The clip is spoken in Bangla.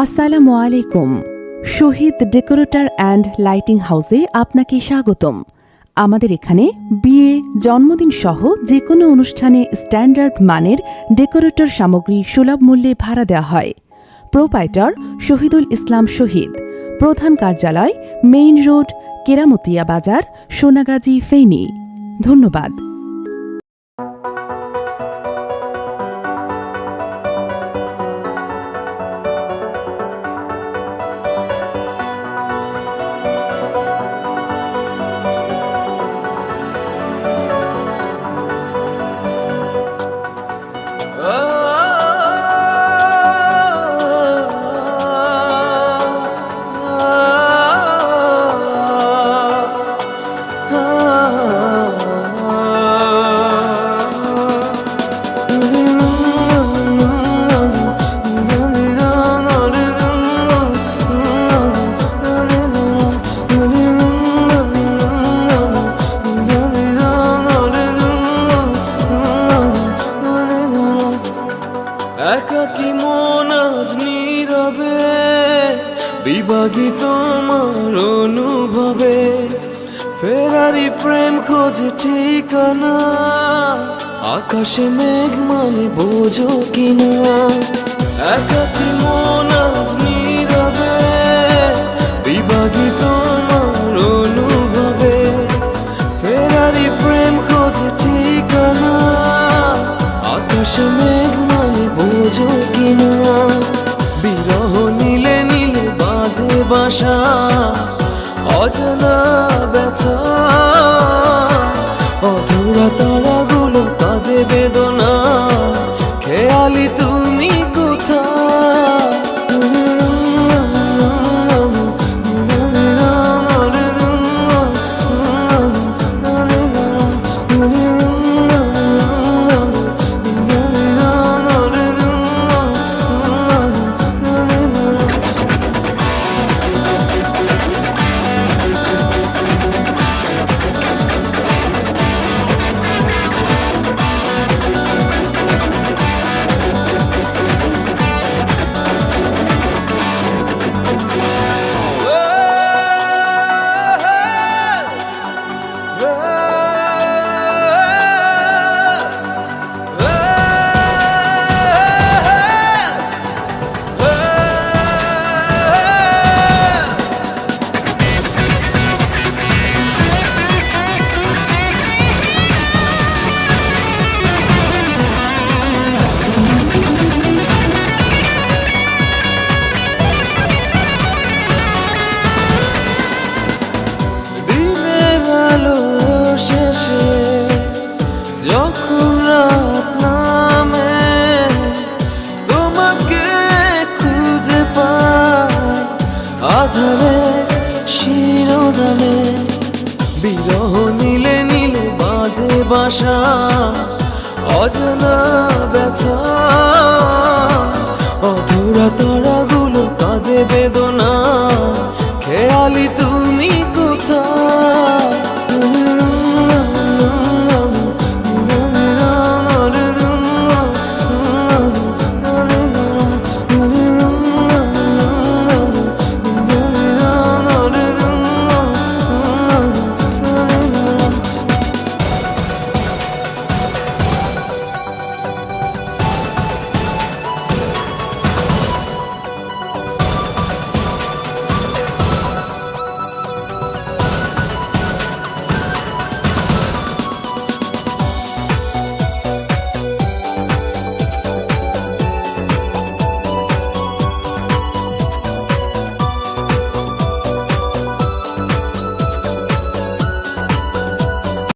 আসসালামু আলাইকুম। শহীদ ডেকোরেটর অ্যান্ড লাইটিং হাউসে আপনাকে স্বাগতম। আমাদের এখানে বিয়ে, জন্মদিন সহ যে কোনো অনুষ্ঠানে স্ট্যান্ডার্ড মানের ডেকোরেটর সামগ্রী সুলভ মূল্যে ভাড়া দেওয়া হয়। প্রোপাইটার শহীদুল ইসলাম শহীদ, প্রধান কার্যালয়, মেইন রোড, কেরামতিয়া বাজার, সোনাগাজী, ফেনী। ধন্যবাদ। একাকী মন আজ নীরবে বিভাগী তোমার অনুভবে, ফেরারি প্রেম খোঁজে ঠিকানা, আকাশে মেঘ মানে বোঝো কিনা। একাকী মন আজ নীরবে বিভাগী তোমার অনুভবে, ফেরারি প্রেম খোঁজে ঠিকানা, আকাশে মেঘ বোঝো কিনা। বিরহ নীলে নীলে বাঁধে বাসা, অজানা ব্যথা, অধুরা তারাগুলো কাঁদে বেদনা, খেয়ালি তুমি কোথায়। যখন রাত নামে তোমাকে খুঁজে পাই আধারে শিরোনামে, বিরহ নীলে নীলে বাঁধে বাসা, অজানা ব্যথা।